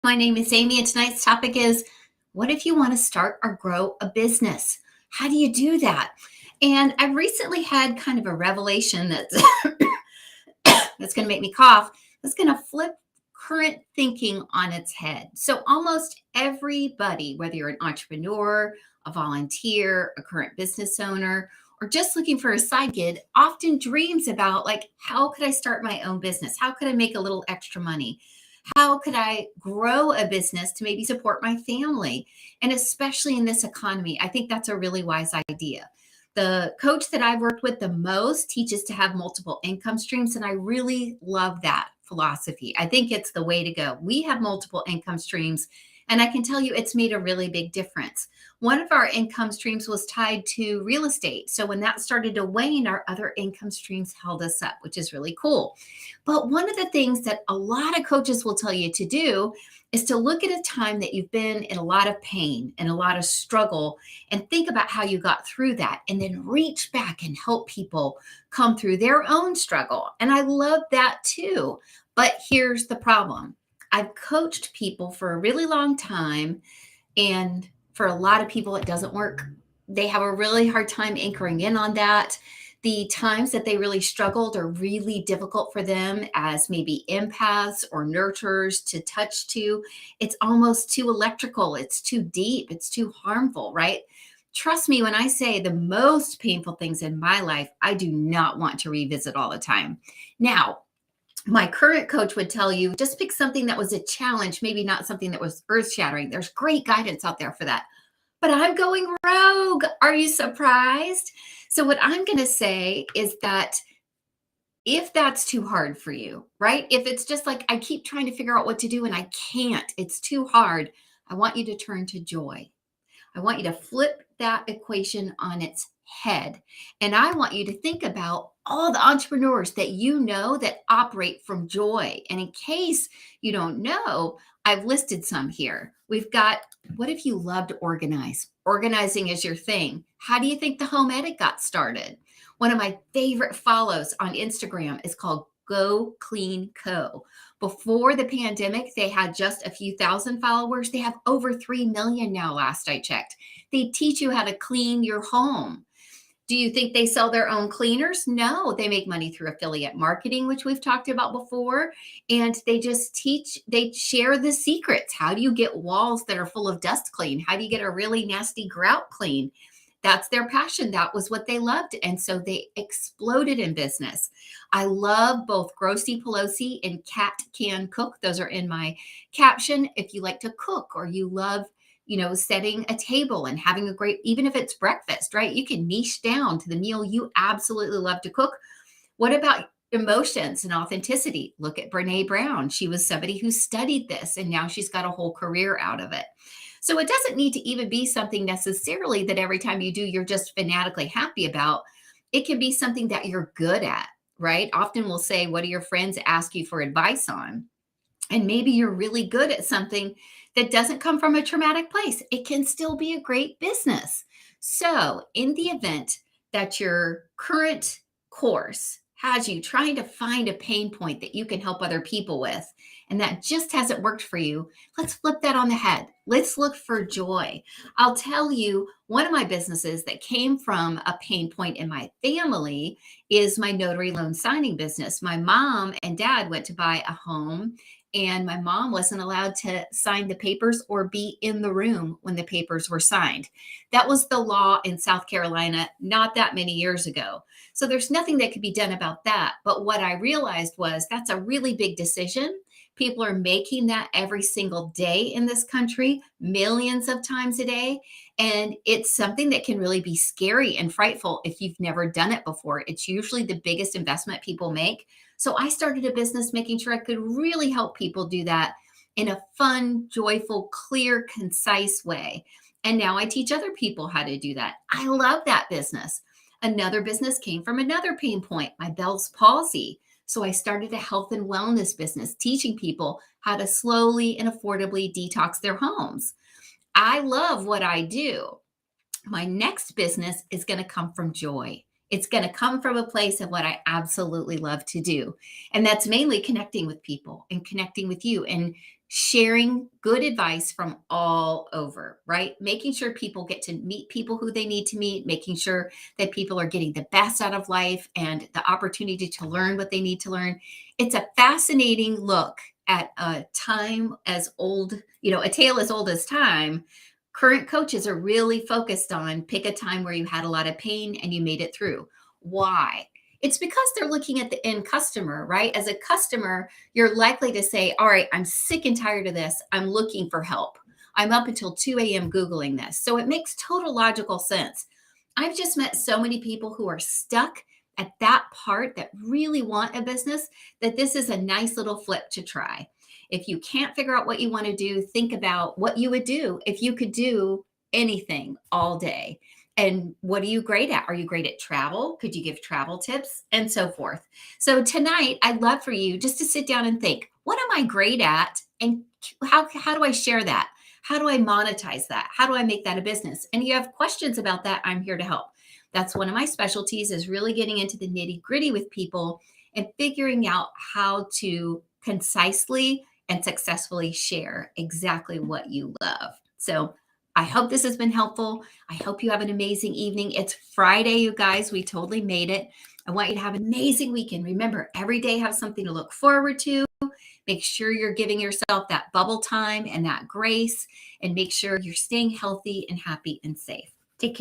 My name is Amy, and tonight's topic is what if you want to start or grow a business? How do you do that? And I've recently had kind of a revelation that's that's going to make me cough. That's going to flip current thinking on its head. So almost everybody, whether you're an entrepreneur, a volunteer, a current business owner, or just looking for a side gig, often dreams about like, how could I start my own business? How could I make a little extra money? How could I grow a business to maybe support my family? And especially in this economy, I think that's a really wise idea. The coach that I've worked with the most teaches to have multiple income streams, and I really love that philosophy. I think it's the way to go. We have multiple income streams, and I can tell you it's made a really big difference. One of our income streams was tied to real estate. So when that started to wane, our other income streams held us up, which is really cool. But one of the things that a lot of coaches will tell you to do is to look at a time that you've been in a lot of pain and a lot of struggle and think about how you got through that and then reach back and help people come through their own struggle. And I love that too. But here's the problem. I've coached people for a really long time, and for a lot of people, it doesn't work. They have a really hard time anchoring in on that. The times that they really struggled are really difficult for them as maybe empaths or nurturers to touch to. It's almost too electrical, it's too deep, it's too harmful, right? Trust me when I say the most painful things in my life, I do not want to revisit all the time. Now, my current coach would tell you just pick something that was a challenge, maybe not something that was earth shattering. There's great guidance out there for that. But I'm going rogue. Are you surprised? So, what I'm going to say is that if that's too hard for you, right? If it's just like I keep trying to figure out what to do and I can't, it's too hard, I want you to turn to joy. I want you to flip that equation on its head. And I want you to think about all the entrepreneurs that you know that operate from joy. And in case you don't know, I've listed some here. We've got what if you love to organize? Organizing is your thing. How do you think the home edit got started? One of my favorite follows on Instagram is called Go Clean Co. Before the pandemic, they had just a few thousand followers. They have over 3 million now, last I checked. They teach you how to clean your home. Do you think they sell their own cleaners? No, they make money through affiliate marketing, which we've talked about before. And they just they share the secrets. How do you get walls that are full of dust clean? How do you get a really nasty grout clean? That's their passion. That was what they loved. And so they exploded in business. I love both Grossi, Pelosi, and Cat Can Cook. Those are in my caption. If you like to cook or you love, setting a table and having a great, even if it's breakfast, right? You can niche down to the meal you absolutely love to cook. What about emotions and authenticity? Look at Brene Brown. She was somebody who studied this and now she's got a whole career out of it. So it doesn't need to even be something necessarily that every time you do, you're just fanatically happy about. It can be something that you're good at, right? Often we'll say, what do your friends ask you for advice on? And maybe you're really good at something that doesn't come from a traumatic place. It can still be a great business. So, in the event that your current course has you trying to find a pain point that you can help other people with, and that just hasn't worked for you, let's flip that on the head. Let's look for joy. I'll tell you, one of my businesses that came from a pain point in my family is my notary loan signing business. My mom and dad went to buy a home, and my mom wasn't allowed to sign the papers or be in the room when the papers were signed. That was the law in South Carolina not that many years ago. So there's nothing that could be done about that. But what I realized was that's a really big decision. People are making that every single day in this country, millions of times a day. And it's something that can really be scary and frightful if you've never done it before. It's usually the biggest investment people make. So I started a business making sure I could really help people do that in a fun, joyful, clear, concise way. And now I teach other people how to do that. I love that business. Another business came from another pain point, my Bell's palsy. So I started a health and wellness business, teaching people how to slowly and affordably detox their homes. I love what I do. My next business is going to come from joy. It's going to come from a place of what I absolutely love to do. And that's mainly connecting with people and connecting with you and sharing good advice from all over, right? Making sure people get to meet people who they need to meet, making sure that people are getting the best out of life and the opportunity to learn what they need to learn. It's a fascinating look at a time as old, a tale as old as time. Current coaches are really focused on pick a time where you had a lot of pain and you made it through. Why? It's because they're looking at the end customer, right? As a customer, you're likely to say, all right, I'm sick and tired of this. I'm looking for help. I'm up until 2 a.m. Googling this. So it makes total logical sense. I've just met so many people who are stuck at that part that really want a business that this is a nice little flip to try. If you can't figure out what you want to do, think about what you would do if you could do anything all day. And what are you great at? Are you great at travel? Could you give travel tips and so forth? So tonight, I'd love for you just to sit down and think, what am I great at? And how do I share that? How do I monetize that? How do I make that a business? And you have questions about that, I'm here to help. That's one of my specialties, is really getting into the nitty gritty with people and figuring out how to concisely and successfully share exactly what you love. So I hope this has been helpful. I hope you have an amazing evening. It's Friday, you guys. We totally made it. I want you to have an amazing weekend. Remember, every day have something to look forward to. Make sure you're giving yourself that bubble time and that grace, and make sure you're staying healthy and happy and safe. Take care.